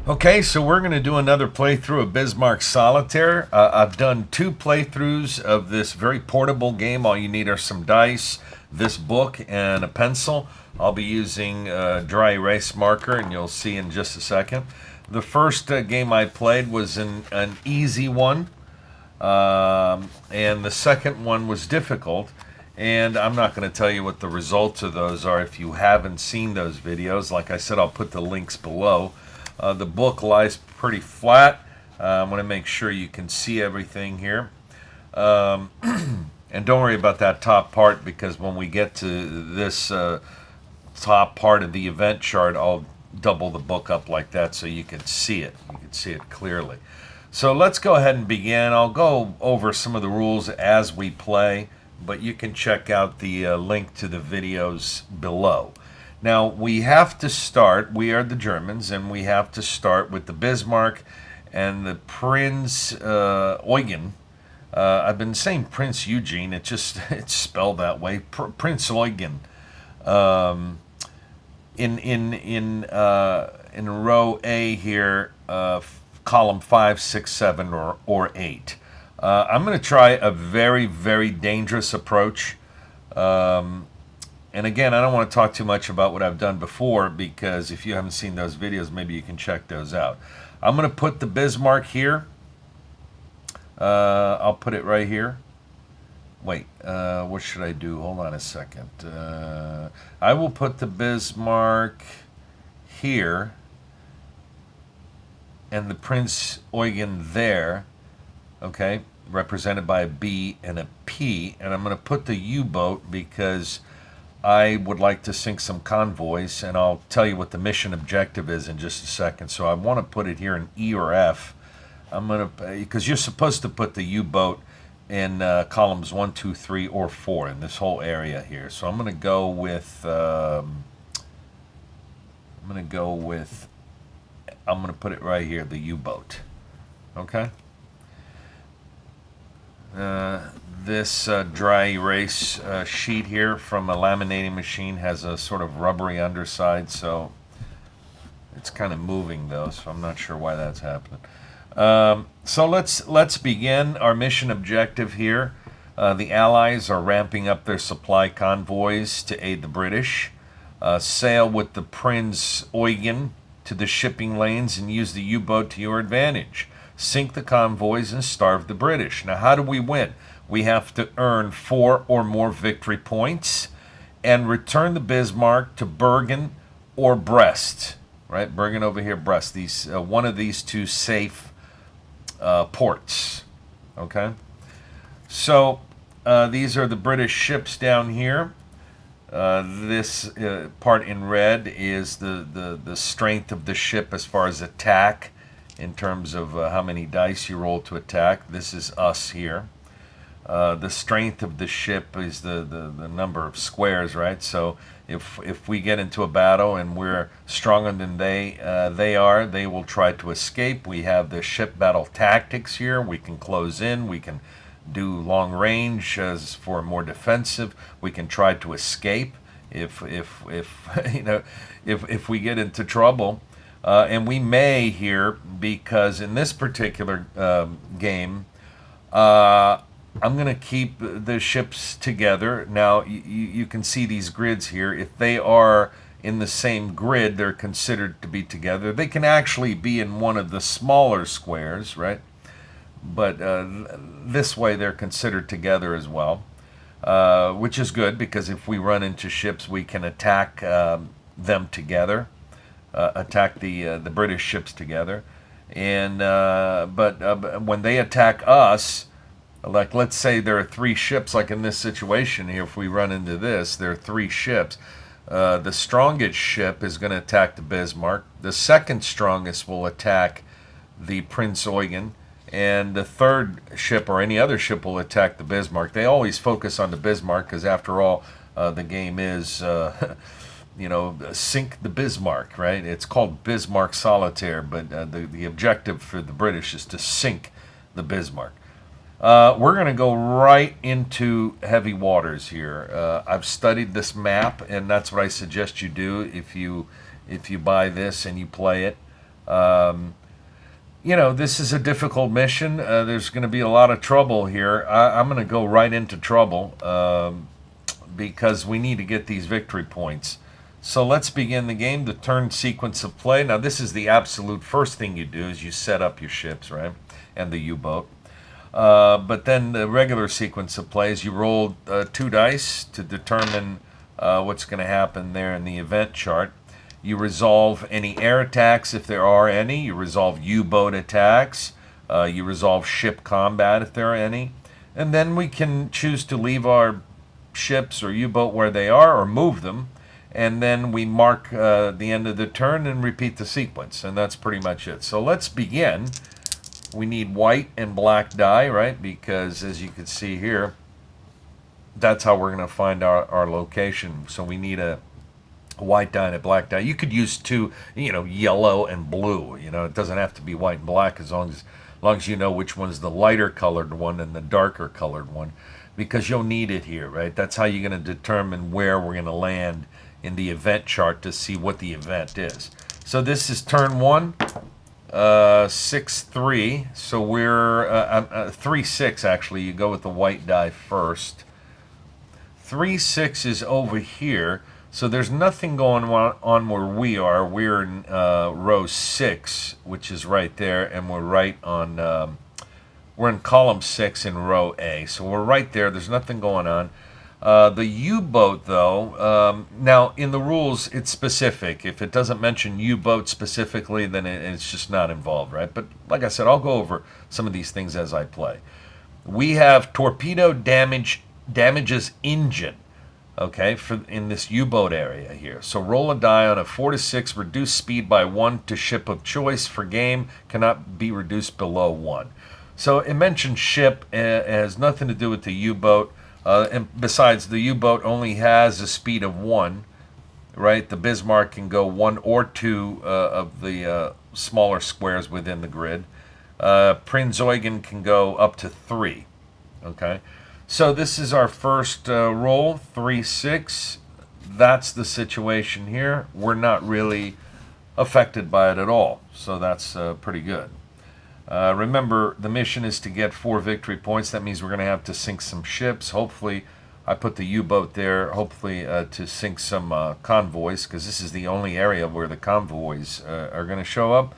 Okay, so we're going to do another playthrough of Bismarck Solitaire. I've done 2 playthroughs of this very portable game. All you need are some dice, this book, and a pencil. I'll be using a dry erase marker, and you'll see in just a second. The first game I played was an easy one, and the second one was difficult. And I'm not going to tell you what the results of those are if you haven't seen those videos. Like I said, I'll put the links below. The book lies pretty flat. I want to make sure you can see everything here. And don't worry about that top part, because when we get to this top part of the event chart, I'll double the book up like that so you can see it. You can see it clearly. So let's go ahead and begin. I'll go over some of the rules as we play, but you can check out the link to the videos below. Now, we have to start, we are the Germans, and we have to start with the Bismarck and the Prinz Eugen. I've been saying Prinz Eugen, it's spelled that way, Prinz Eugen. In row A here, column 5, 6, 7, or 8. I'm going to try a very, very dangerous approach. And again, I don't want to talk too much about what I've done before, because if you haven't seen those videos, maybe you can check those out. I'm going to put the Bismarck here. I'll put it right here. Wait, what should I do? Hold on a second. I will put the Bismarck here and the Prinz Eugen there, okay, represented by a B and a P. And I'm going to put the U-boat because I would like to sink some convoys, and I'll tell you what the mission objective is in just a second. So I want to put it here in E or F. I'm going to, because you're supposed to put the U-boat in columns 1, 2, 3, or 4 in this whole area here. So I'm going to go with, I'm going to put it right here, the U-boat. Okay. This dry erase sheet here from a laminating machine has a sort of rubbery underside, so it's kind of moving though, so I'm not sure why that's happening. So let's begin our mission objective here. The Allies are ramping up their supply convoys to aid the British. Sail with the Prinz Eugen to the shipping lanes and use the U-boat to your advantage. Sink the convoys and starve the British. Now, how do we win? We have to earn 4 or more victory points and return the Bismarck to Bergen or Brest. Right, Bergen over here, Brest. These one of these 2 safe ports. Okay, so these are the British ships down here. This part in red is the strength of the ship as far as attack, in terms of how many dice you roll to attack. This is us here. The strength of the ship is the number of squares, right? So if we get into a battle and we're stronger than they are, they will try to escape. We have the ship battle tactics here. We can close in. We can do long range as for more defensive. We can try to escape if if we get into trouble. And we may here, because in this particular game, I'm going to keep the ships together. Now, you can see these grids here. If they are in the same grid, they're considered to be together. They can actually be in one of the smaller squares, right? But this way, they're considered together as well, which is good, because if we run into ships, we can attack them together. Attack the British ships together, and but when they attack us, like let's say there are 3 ships, like in this situation here, if we run into this, there are 3 ships. The strongest ship is going to attack the Bismarck. The second strongest will attack the Prinz Eugen, and the third ship or any other ship will attack the Bismarck. They always focus on the Bismarck because, after all, the game is. Sink the Bismarck, right? It's called Bismarck Solitaire, but the objective for the British is to sink the Bismarck. We're going to go right into heavy waters here. I've studied this map, and that's what I suggest you do if you buy this and you play it. You know, this is a difficult mission. There's going to be a lot of trouble here. I'm going to go right into trouble because we need to get these victory points. So let's begin the game, the turn sequence of play. Now, this is the absolute first thing you do is you set up your ships, right, and the U-boat. But then the regular sequence of plays, you roll 2 dice to determine what's going to happen there in the event chart. You resolve any air attacks if there are any. You resolve U-boat attacks. You resolve ship combat if there are any. And then we can choose to leave our ships or U-boat where they are or move them. And then we mark the end of the turn and repeat the sequence. And that's pretty much it. So let's begin. We need white and black die, right? Because as you can see here, that's how we're going to find our location. So we need a white die and a black die. You could use 2, you know, yellow and blue. You know, it doesn't have to be white and black as long as you know which one's the lighter colored one and the darker colored one, because you'll need it here, right? That's how you're going to determine where we're going to land in the event chart to see what the event is. So this is turn 1, 6-3. So we're 3-6 actually. You go with the white die first. 3-6 is over here. So there's nothing going on where we are. We're in row 6, which is right there, and we're right on. We're in column 6 in row A. So we're right there. There's nothing going on. The U-boat, though, now in the rules it's specific. If it doesn't mention U-boat specifically, then it's just not involved, right? But like I said, I'll go over some of these things as I play. We have torpedo damages engine. Okay, in this U-boat area here. So roll a die on a 4-6, reduce speed by 1 to ship of choice for game, cannot be reduced below 1. So it mentions ship, it has nothing to do with the U-boat. And besides, the U-boat only has a speed of 1, right? The Bismarck can go 1 or 2 of the smaller squares within the grid. Prinz Eugen can go up to 3, okay? So this is our first roll, 3-6. That's the situation here. We're not really affected by it at all, so that's pretty good. Remember, the mission is to get 4 victory points. That means we're going to have to sink some ships. Hopefully, I put the U-boat there, hopefully to sink some convoys, because this is the only area where the convoys are going to show up.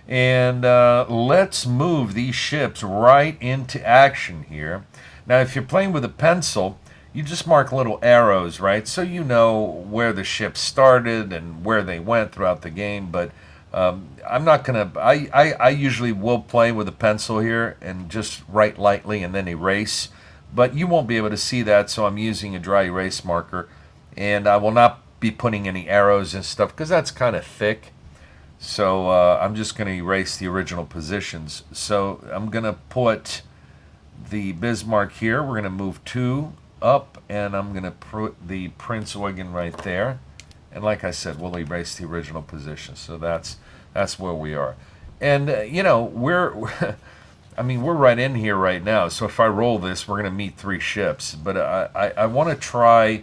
And let's move these ships right into action here. Now, if you're playing with a pencil, you just mark little arrows, right? So you know where the ship started and where they went throughout the game. But I'm not going to... I usually will play with a pencil here and just write lightly and then erase. But you won't be able to see that, so I'm using a dry erase marker. And I will not be putting any arrows and stuff because that's kind of thick. So I'm just going to erase the original positions. So I'm going to put the Bismarck here. We're going to move 2 up, and I'm going to put the Prinz Eugen right there. And like I said, we'll erase the original position. So that's where we are. And you know, we're right in here right now. So if I roll this, we're going to meet 3 ships. But I want to try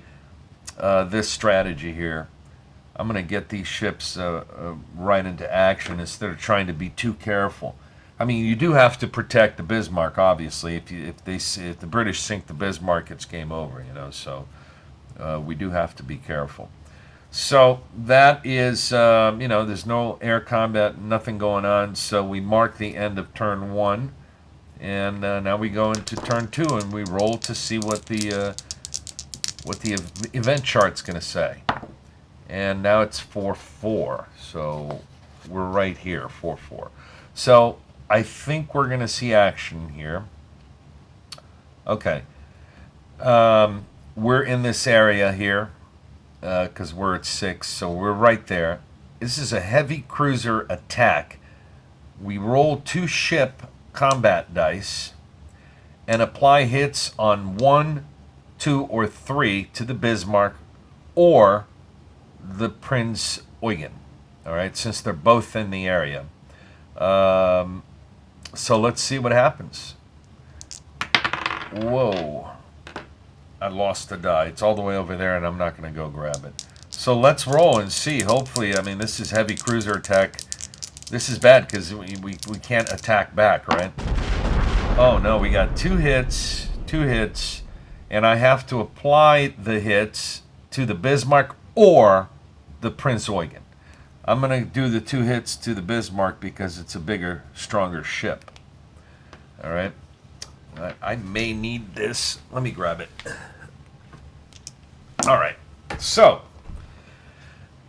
this strategy here. I'm going to get these ships right into action instead of trying to be too careful. I mean, you do have to protect the Bismarck, obviously. If the British sink the Bismarck, it's game over, you know. So we do have to be careful. So that is, you know, there's no air combat, nothing going on. So we mark the end of turn 1, and now we go into turn 2, and we roll to see what the event chart's going to say. And now it's 4-4, so we're right here, 4-4. So I think we're going to see action here. Okay. We're in this area here because we're at 6, so we're right there. This is a heavy cruiser attack. We roll 2 ship combat dice and apply hits on 1, 2, or 3 to the Bismarck or the Prinz Eugen. All right, since they're both in the area. So let's see what happens. Whoa. I lost the die. It's all the way over there, and I'm not going to go grab it. So let's roll and see. Hopefully, I mean, this is heavy cruiser attack. This is bad because we can't attack back, right? Oh no, we got two hits, and I have to apply the hits to the Bismarck or the Prinz Eugen. I'm going to do the 2 hits to the Bismarck because it's a bigger, stronger ship. All right. I may need this. Let me grab it. All right. So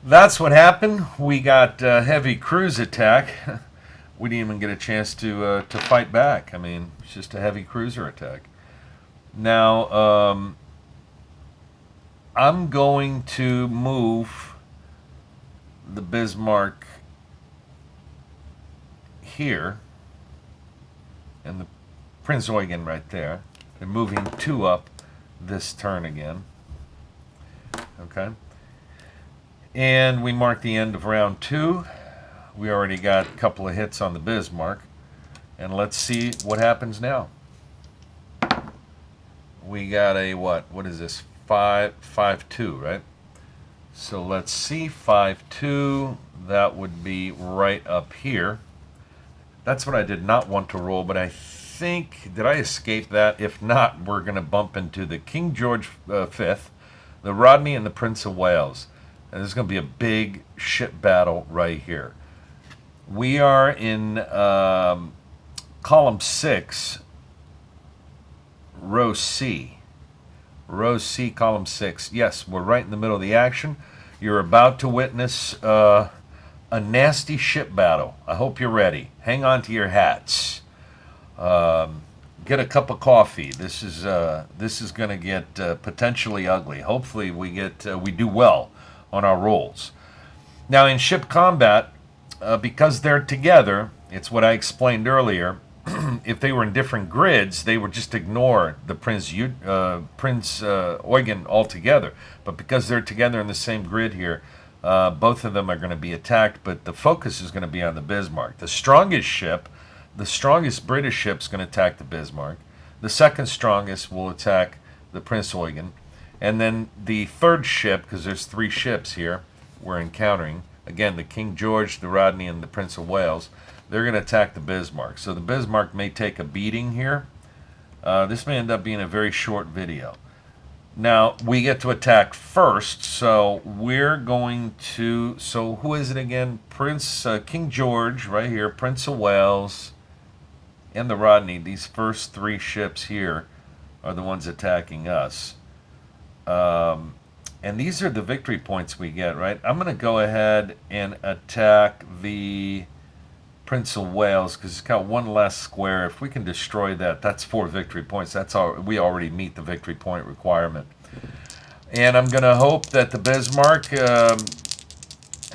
that's what happened. We got heavy cruise attack. We didn't even get a chance to fight back. I mean, it's just a heavy cruiser attack. Now, I'm going to move the Bismarck here and the Prinz Eugen right there. They're moving 2 up this turn again. Okay. And we mark the end of round 2. We already got a couple of hits on the Bismarck. And let's see what happens now. We got a what? What is this? 5-5-2, right? So let's see, 5-2. That would be right up here. That's what I did not want to roll, but I think, did I escape that? If not, we're going to bump into the King George V, the Rodney, and the Prince of Wales. And there's going to be a big ship battle right here. We are in column 6, row C. Row C, column 6. Yes, we're right in the middle of the action. You're about to witness a nasty ship battle. I hope you're ready. Hang on to your hats. Get a cup of coffee. This is going to get potentially ugly. Hopefully we do well on our rolls. Now in ship combat, because they're together, it's what I explained earlier. If they were in different grids, they would just ignore the Prinz Eugen altogether. But because they're together in the same grid here, both of them are going to be attacked, but the focus is going to be on the Bismarck. The strongest ship, the strongest British ship is going to attack the Bismarck. The second strongest will attack the Prinz Eugen. And then the third ship, because there's 3 ships here we're encountering, again, the King George, the Rodney, and the Prince of Wales, they're going to attack the Bismarck. So the Bismarck may take a beating here. This may end up being a very short video. Now, we get to attack first, so we're going to... So who is it again? King George, right here, Prince of Wales, and the Rodney. These first 3 ships here are the ones attacking us. And these are the victory points we get, right? I'm going to go ahead and attack the Prince of Wales because it's got 1 less square. If we can destroy that, that's 4 victory points. That's all. We already meet the victory point requirement. And I'm going to hope that the Bismarck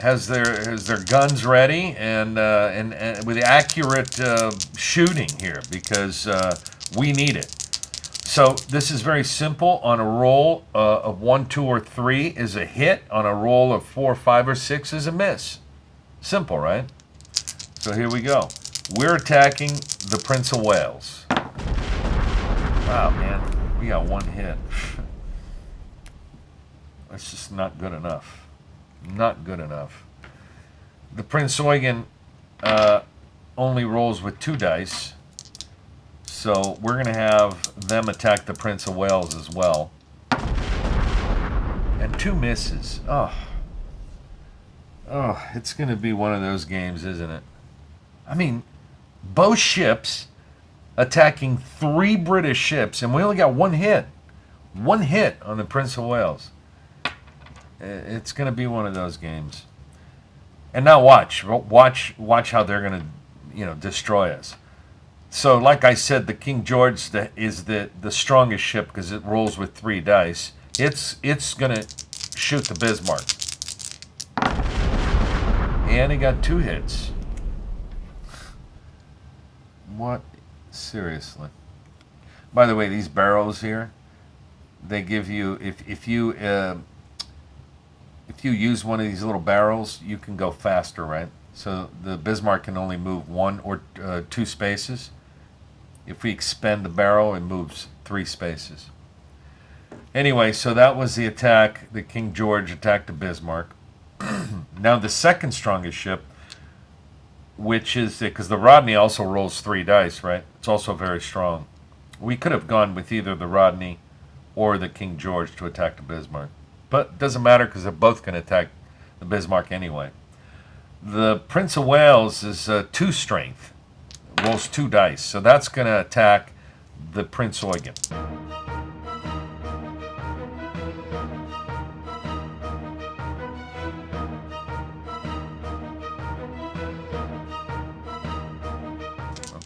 has their guns ready and with accurate shooting here because we need it. So this is very simple. On a roll of 1, 2, or 3 is a hit. On a roll of 4, 5, or 6 is a miss. Simple, right? So here we go. We're attacking the Prince of Wales. Wow, man. We got 1 hit. That's just not good enough. Not good enough. The Prinz Eugen only rolls with 2 dice. So we're going to have them attack the Prince of Wales as well. And 2 misses. Oh, it's going to be one of those games, isn't it? I mean, both ships attacking 3 British ships, and we only got 1 hit. 1 hit on the Prince of Wales. It's going to be one of those games. And now watch how they're going to, destroy us. So, like I said, the King George is the strongest ship because it rolls with 3 dice. It's going to shoot the Bismarck. And he got 2 hits. What? Seriously. By the way, these barrels here, they give you, if you use one of these little barrels, you can go faster, right? So the Bismarck can only move 1 or 2 spaces. If we expend the barrel, it moves 3 spaces. Anyway, so that was the attack. The King George attacked the Bismarck. Now the second strongest ship which is because the Rodney also rolls 3 dice, right? It's also very strong. We could have gone with either the Rodney or the King George to attack the Bismarck. But it doesn't matter because they're both going to attack the Bismarck anyway. The Prince of Wales is 2 strength. Rolls 2 dice. So that's going to attack the Prinz Eugen.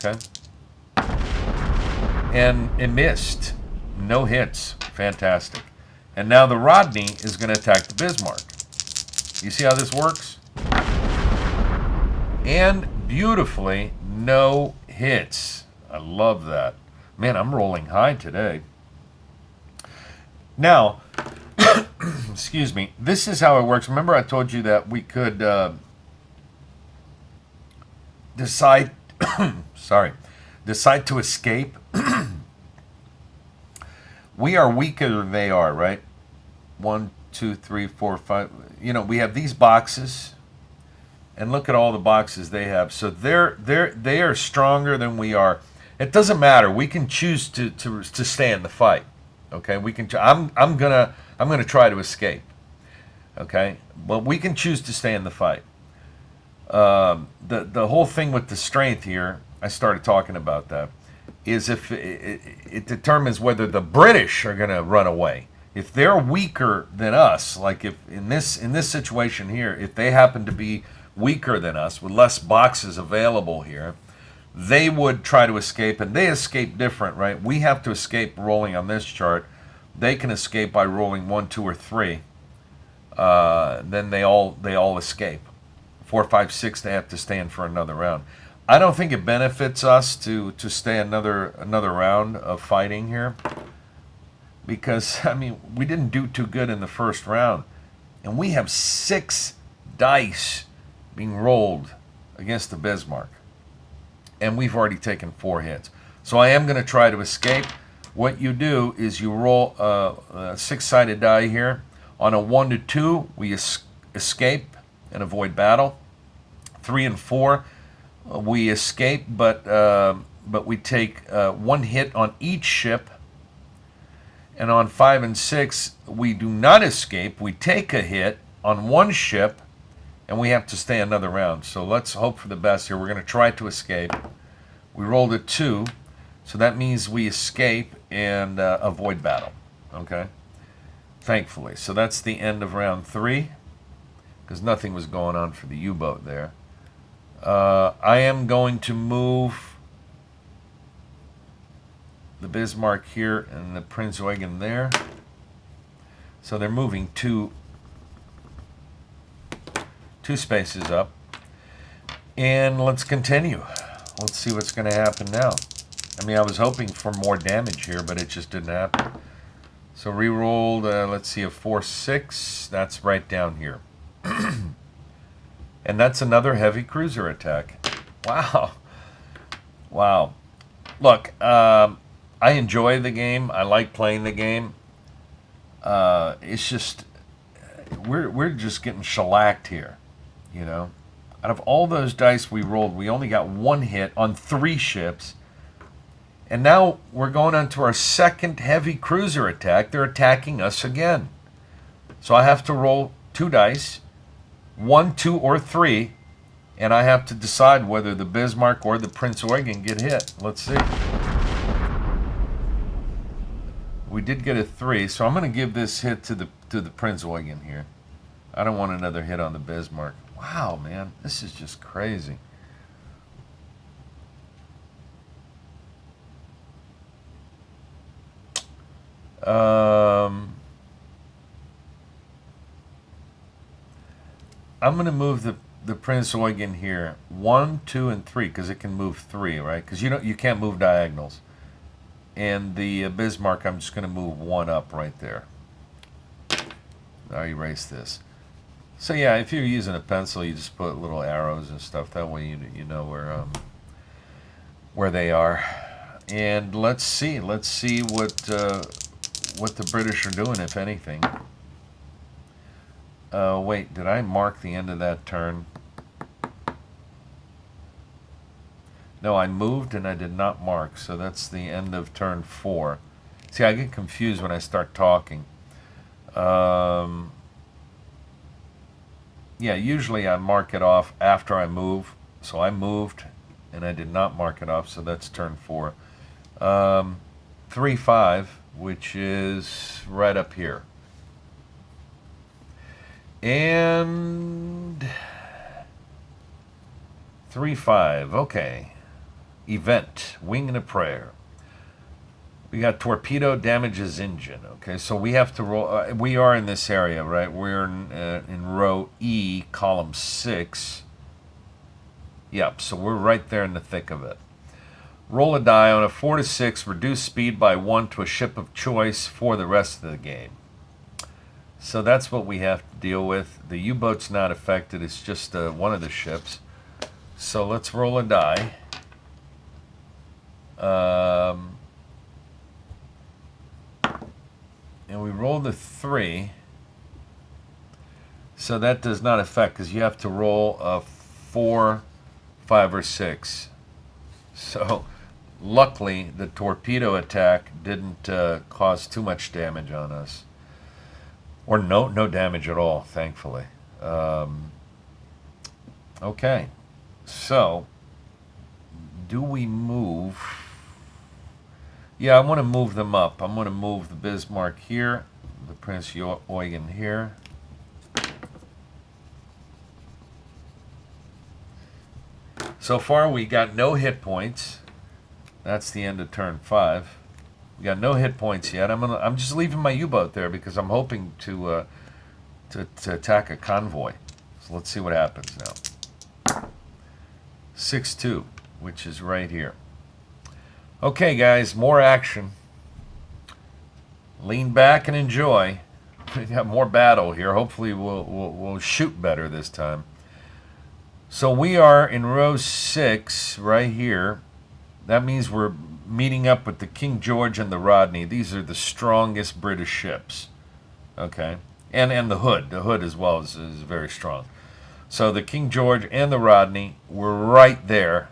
Okay. And it missed. No hits. Fantastic. And now the Rodney is going to attack the Bismarck. You see how this works? And beautifully, no hits. I love that. Man, I'm rolling high today. Now, excuse me, this is how it works. Remember I told you that we could decide to escape. We are weaker than they are, right? 1, 2, 3, 4, 5. You know, we have these boxes, and look at all the boxes they have. So they are stronger than we are. It doesn't matter. We can choose to stay in the fight. Okay, we can. I'm gonna try to escape. Okay, but we can choose to stay in the fight. The whole thing with the strength here, I started talking about that, is if it determines whether the British are going to run away. If they're weaker than us, like if in this situation here, if they happen to be weaker than us with less boxes available here, they would try to escape, and they escape different, right? We have to escape rolling on this chart. They can escape by rolling 1, 2, or 3. Then they all escape. 4, 5, 6, they have to stand for another round. I don't think it benefits us to stay another round of fighting here, because I mean we didn't do too good in the first round, and we have 6 dice being rolled against the Bismarck, and we've already taken 4 hits. So I am going to try to escape. What you do is you roll a 6-sided die here. On a 1 to 2, we escape and avoid battle. 3 and 4. We escape, but we take 1 hit on each ship. And on 5 and 6, we do not escape. We take a hit on 1 ship, and we have to stay another round. So let's hope for the best here. We're going to try to escape. We rolled a 2, so that means we escape and avoid battle. Okay? Thankfully. So that's the end of round 3, because nothing was going on for the U-boat there. I am going to move the Bismarck here and the Prinz Eugen there. So they're moving two spaces up. And let's continue. Let's see what's going to happen now. I mean, I was hoping for more damage here, but it just didn't happen. So re-rolled, let's see, a 4-6. That's right down here. And that's another heavy cruiser attack. Wow. Wow. Look, I enjoy the game. I like playing the game. It's just, we're just getting shellacked here, you know. Out of all those dice we rolled, we only got 1 hit on 3 ships. And now we're going on to our second heavy cruiser attack. They're attacking us again. So I have to roll 2 dice. 1, 2, or 3, and I have to decide whether the Bismarck or the Prinz Eugen get hit. Let's see. We did get a 3, so I'm going to give this hit to the Prinz Eugen here. I don't want another hit on the Bismarck. Wow, man, this is just crazy. I'm going to move the Prinz Eugen here 1, 2, and 3 because it can move 3, right? Because you can't move diagonals. And the Bismarck, I'm just going to move 1 up right there. I'll erase this. So yeah, if you're using a pencil, you just put little arrows and stuff. That way you know where they are. And let's see what the British are doing, if anything. Wait, did I mark the end of that turn? No, I moved and I did not mark, so that's the end of turn 4. See, I get confused when I start talking. Yeah, usually I mark it off after I move. So I moved and I did not mark it off, so that's turn 4. 3-5, which is right up here. And 3-5, okay. Event, Wing and a Prayer. We got torpedo damages engine. Okay, so we have to roll. We are in this area, right? We're in row E, column 6. Yep, so we're right there in the thick of it. Roll a die on a 4 to 6, reduce speed by 1 to a ship of choice for the rest of the game. So that's what we have to deal with. The U-boat's not affected, it's just one of the ships. So let's roll a die. And we rolled a 3. So that does not affect, because you have to roll a 4, 5, or 6. So luckily the torpedo attack didn't cause too much damage on us. Or no damage at all, thankfully. Okay. So, do we move? Yeah, I want to move them up. I'm going to move the Bismarck here, the Prinz Eugen here. So far, we got no hit points. That's the end of turn 5. We got no hit points yet. I'm just leaving my U-boat there because I'm hoping to attack a convoy. So let's see what happens now. 6-2, which is right here. Okay, guys, more action. Lean back and enjoy. We got more battle here. Hopefully, we'll shoot better this time. So we are in row 6 right here. That means we're meeting up with the King George and the Rodney. These are the strongest British ships. Okay, and the Hood. The Hood as well is very strong. So the King George and the Rodney were right there.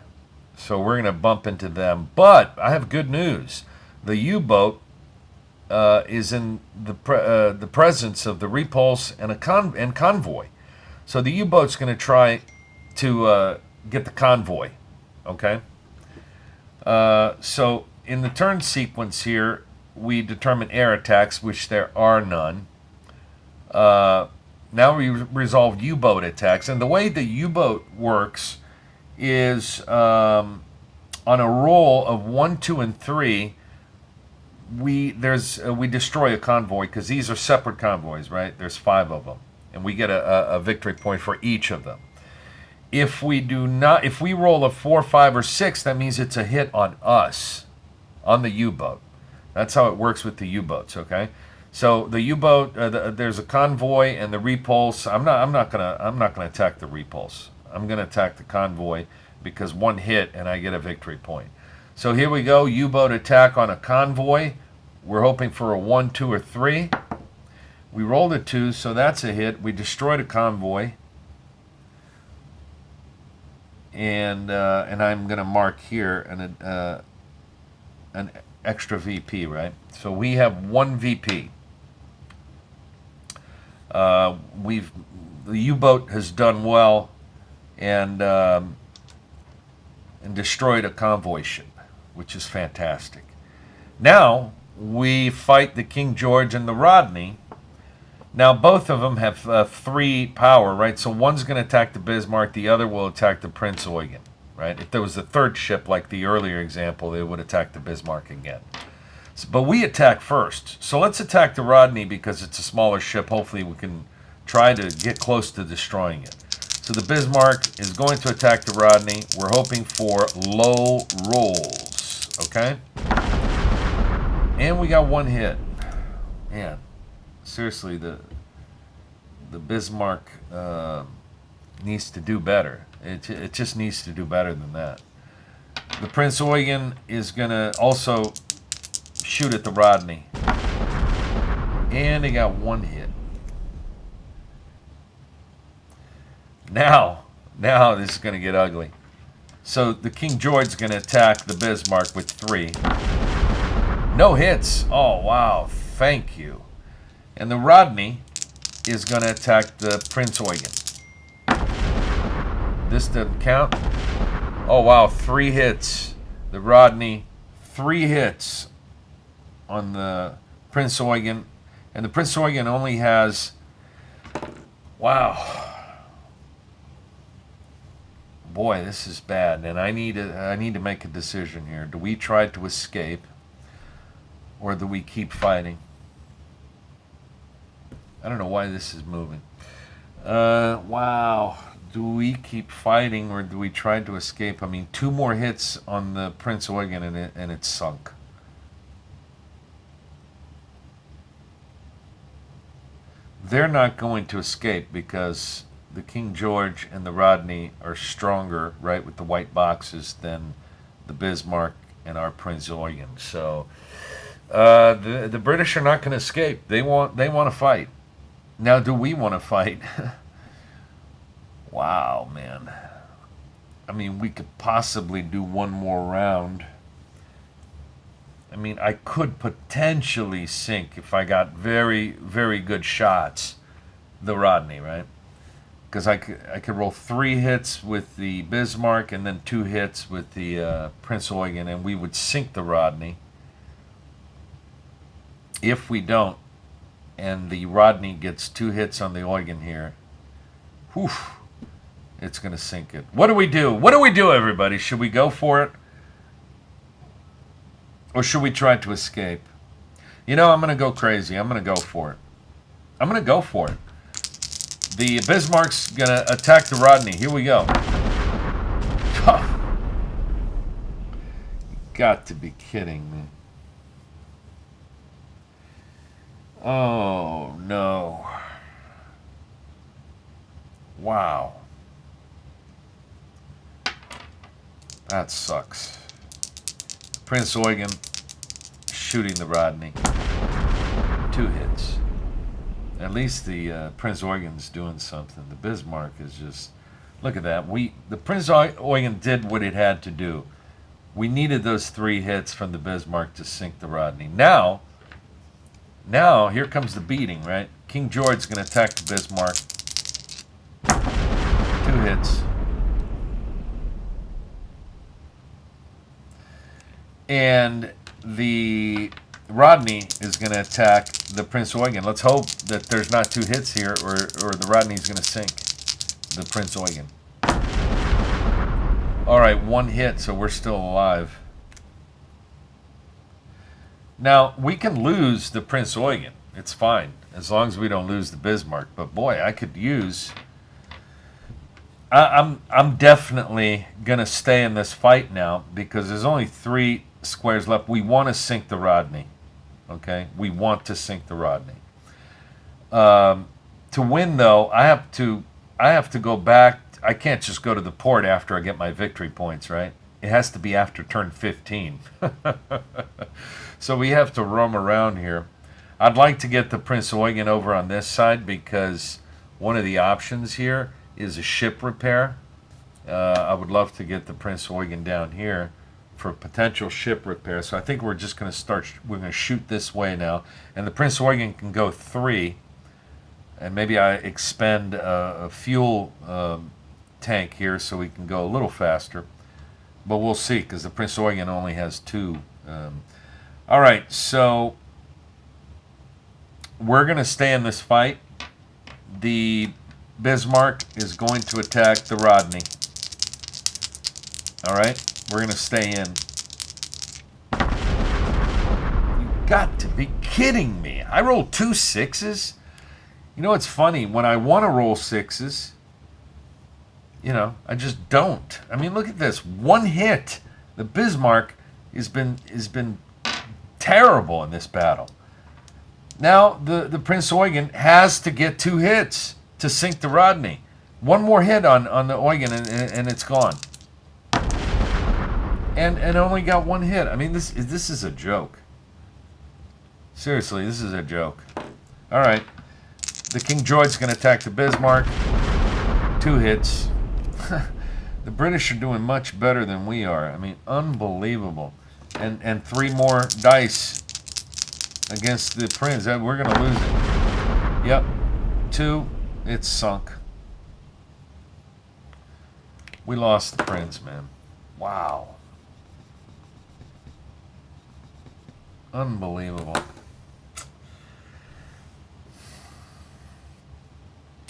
So we're going to bump into them. But I have good news. The U-boat is in the presence of the repulse and convoy. So the U-boat's going to try to get the convoy. Okay? So in the turn sequence here, we determine air attacks, which there are none. Now we resolve U-boat attacks. And the way the U-boat works is on a roll of 1, 2, and 3, we destroy a convoy, because these are separate convoys, right? There's 5 of them, and we get a victory point for each of them. If we roll a 4, 5, or 6, that means it's a hit on us, on the U-boat. That's how it works with the U-boats. Okay, so the U-boat, there's a convoy and the repulse. I'm not gonna attack the repulse. I'm gonna attack the convoy, because 1 hit and I get a victory point. So here we go, U-boat attack on a convoy. We're hoping for a 1, 2, or 3. We rolled a 2, so that's a hit. We destroyed a convoy. And I'm going to mark here an extra VP, right? So we have 1 VP. The U-boat has done well and destroyed a convoy ship, which is fantastic. Now we fight the King George and the Rodney. Now, both of them have 3 power, right? So one's going to attack the Bismarck, the other will attack the Prinz Eugen, right? If there was a third ship, like the earlier example, they would attack the Bismarck again. But we attack first. So let's attack the Rodney, because it's a smaller ship. Hopefully we can try to get close to destroying it. So the Bismarck is going to attack the Rodney. We're hoping for low rolls, okay? And we got 1 hit. Man. Seriously, the Bismarck needs to do better. It just needs to do better than that. The Prinz Eugen is going to also shoot at the Rodney. And he got 1 hit. Now this is going to get ugly. So the King George's going to attack the Bismarck with 3. No hits. Oh, wow. Thank you. And the Rodney is going to attack the Prinz Eugen. This doesn't count. Oh, wow. 3 hits. The Rodney, 3 hits on the Prinz Eugen. And the Prinz Eugen only has... Wow. Boy, this is bad. And I need to make a decision here. Do we try to escape? Or do we keep fighting? I don't know why this is moving. Wow. Do we keep fighting or do we try to escape? I mean, 2 more hits on the Prinz Eugen and it's sunk. They're not going to escape because the King George and the Rodney are stronger, right, with the white boxes than the Bismarck and our Prinz Eugen. So the British are not going to escape. They want to fight. Now, do we want to fight? Wow, man. I mean, we could possibly do one more round. I mean, I could potentially sink if I got very, very good shots, the Rodney, right? Because I could roll 3 hits with the Bismarck and then 2 hits with the Prinz Eugen, and we would sink the Rodney. If we don't, and the Rodney gets 2 hits on the Eugen here, whew, it's going to sink it. What do we do? What do we do, everybody? Should we go for it? Or should we try to escape? You know, I'm going to go crazy. I'm going to go for it. I'm going to go for it. The Bismarck's going to attack the Rodney. Here we go. Got to be kidding me. Oh, no. Wow. That sucks. Prinz Eugen shooting the Rodney. 2 hits. At least the Prinz Eugen's doing something. The Bismarck is just... Look at that. The Prinz Eugen did what it had to do. We needed those 3 hits from the Bismarck to sink the Rodney. Now, here comes the beating, right? King George's going to attack the Bismarck. 2 hits. And the Rodney is going to attack the Prinz Eugen. Let's hope that there's not 2 hits here or the Rodney's going to sink the Prinz Eugen. All right, 1 hit, so we're still alive. Now, we can lose the Prinz Eugen. It's fine, as long as we don't lose the Bismarck. But boy, I could use... I'm definitely going to stay in this fight now because there's only 3 squares left. We want to sink the Rodney. Okay? We want to sink the Rodney. To win, though, I have to go back. I can't just go to the port after I get my victory points, right? It has to be after turn 15. So we have to roam around here. I'd like to get the Prinz Eugen over on this side because one of the options here is a ship repair. I would love to get the Prinz Eugen down here for potential ship repair. So I think we're just going to we're going to shoot this way now. And the Prinz Eugen can go 3. And maybe I expend a fuel tank here so we can go a little faster. But we'll see because the Prinz Eugen only has 2. All right, so we're going to stay in this fight. The Bismarck is going to attack the Rodney. All right, we're going to stay in. You got to be kidding me. I rolled 2 6s. You know, it's funny. When I want to roll 6s, you know, I just don't. I mean, look at this. 1 hit. The Bismarck has been terrible in this battle. Now, the Prinz Eugen has to get 2 hits to sink the Rodney. 1 more hit on the Eugen and it's gone. And only got 1 hit. I mean, this is a joke. Seriously, this is a joke. All right. The King George's going to attack the Bismarck. 2 hits. The British are doing much better than we are. I mean, unbelievable. And 3 more dice against the Prinz. We're going to lose it. Yep. 2. It's sunk. We lost the Prinz, man. Wow. Unbelievable.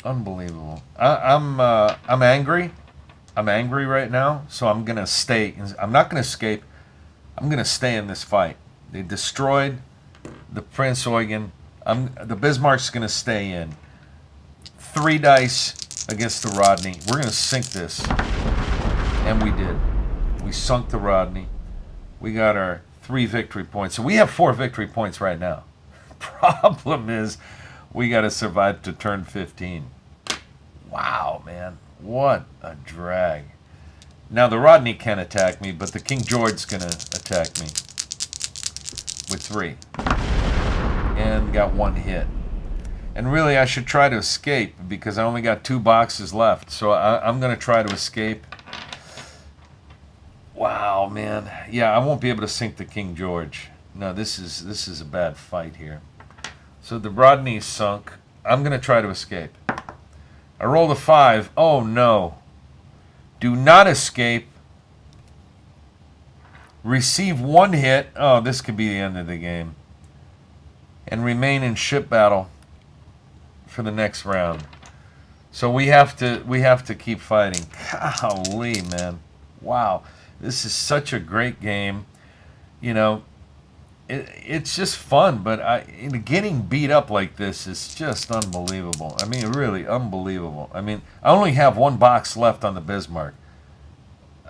Unbelievable. I'm angry. I'm angry right now, so I'm gonna stay. I'm not gonna escape. I'm gonna stay in this fight. They destroyed the Prinz Eugen. The Bismarck's gonna stay in. 3 dice against the Rodney. We're gonna sink this, and we did. We sunk the Rodney. We got our 3 victory points. So we have 4 victory points right now. Problem is, we got to survive to turn 15. Wow, man. What a drag. Now, the Rodney can attack me, but the King George's going to attack me with 3. And got 1 hit. And really, I should try to escape because I only got 2 boxes left. So I'm going to try to escape. Wow, man. Yeah, I won't be able to sink the King George. No, this is a bad fight here. So the Rodney's sunk. I'm going to try to escape. I rolled a 5. Oh, no. Do not escape. Receive 1 hit. Oh, this could be the end of the game. And remain in ship battle for the next round. So we have to keep fighting. Golly, man. Wow. This is such a great game. You know, it's just fun, but getting beat up like this is just unbelievable. I mean, really unbelievable. I mean, I only have 1 box left on the Bismarck.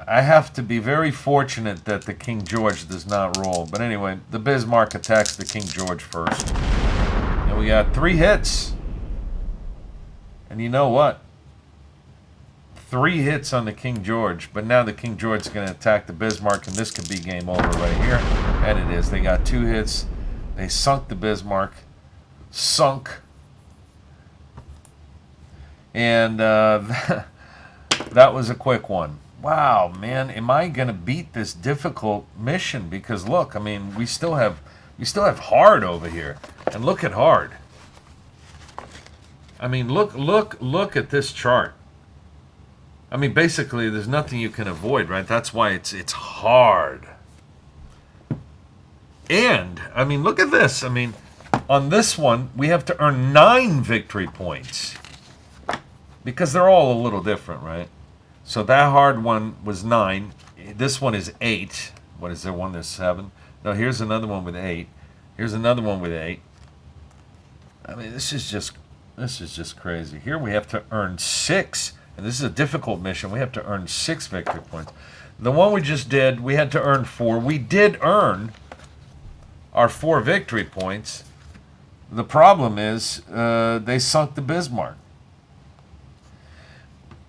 I have to be very fortunate that the King George does not roll. But anyway, the Bismarck attacks the King George first. And we got 3 hits. And you know what? 3 hits on the King George, but now the King George is going to attack the Bismarck, and this could be game over right here. And it is. They got 2 hits. They sunk the Bismarck. Sunk. And that was a quick one. Wow, man, am I going to beat this difficult mission? Because look, I mean, we still have hard over here, and look at hard. I mean, look at this chart. I mean, basically, there's nothing you can avoid, right? That's why it's hard. And, I mean, look at this. I mean, on this one, we have to earn 9 victory points. Because they're all a little different, right? So that hard one was 9. This one is 8. What is there? One that's 7. No, here's another one with 8. Here's another one with 8. I mean, this is just crazy. Here we have to earn 6. And this is a difficult mission. We have to earn 6 victory points. The one we just did, we had to earn 4. We did earn our 4 victory points. The problem is they sunk the Bismarck.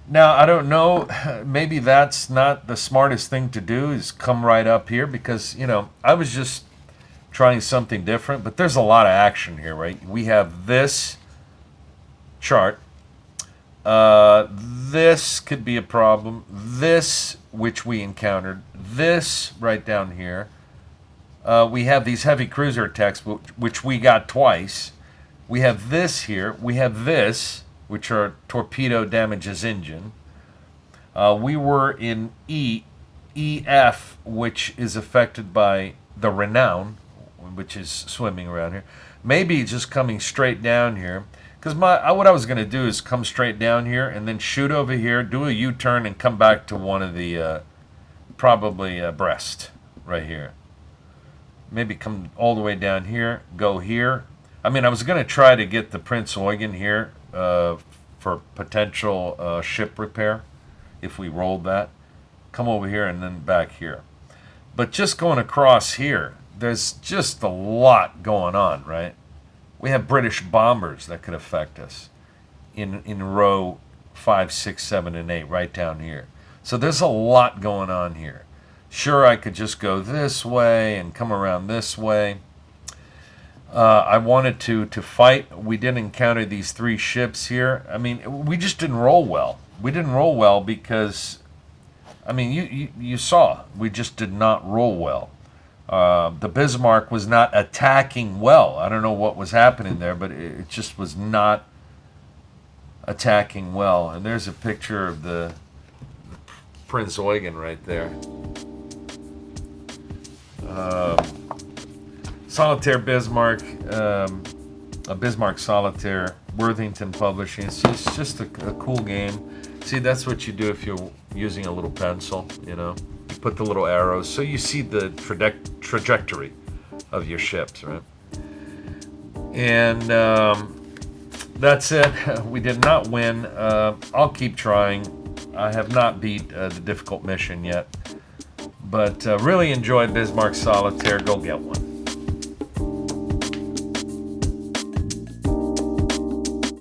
Now, I don't know. Maybe that's not the smartest thing to do, is come right up here. Because, you know, I was just trying something different. But there's a lot of action here, right? We have this chart. This could be a problem. This, which we encountered. This right down here. We have these heavy cruiser attacks, which we got twice. We have this here. We have this, which are torpedo damages engine. We were in EF, which is affected by the Renown, which is swimming around here. Maybe just coming straight down here. Because what I was going to do is come straight down here and then shoot over here, do a U-turn, and come back to one of the, probably Brest, right here. Maybe come all the way down here, go here. I mean, I was going to try to get the Prinz Eugen here for potential ship repair, if we rolled that. Come over here and then back here. But just going across here, there's just a lot going on, right? We have British bombers that could affect us in row 5, 6, 7, and 8, right down here. So there's a lot going on here. Sure, I could just go this way and come around this way. I wanted to fight. We did encounter these 3 ships here. I mean, we just didn't roll well. We didn't roll well because I mean, you saw, we just did not roll well. The Bismarck was not attacking well. I don't know what was happening there, but it just was not attacking well. And there's a picture of the Prinz Eugen right there. Solitaire Bismarck, a Bismarck Solitaire, Worthington Publishing. It's just a cool game. See, that's what you do if you're using a little pencil, you know. You put the little arrows so you see the trajectory of your ships, right? And that's it. We did not win. I'll keep trying. I have not beat the difficult mission yet. But really enjoy Bismarck Solitaire. Go get one.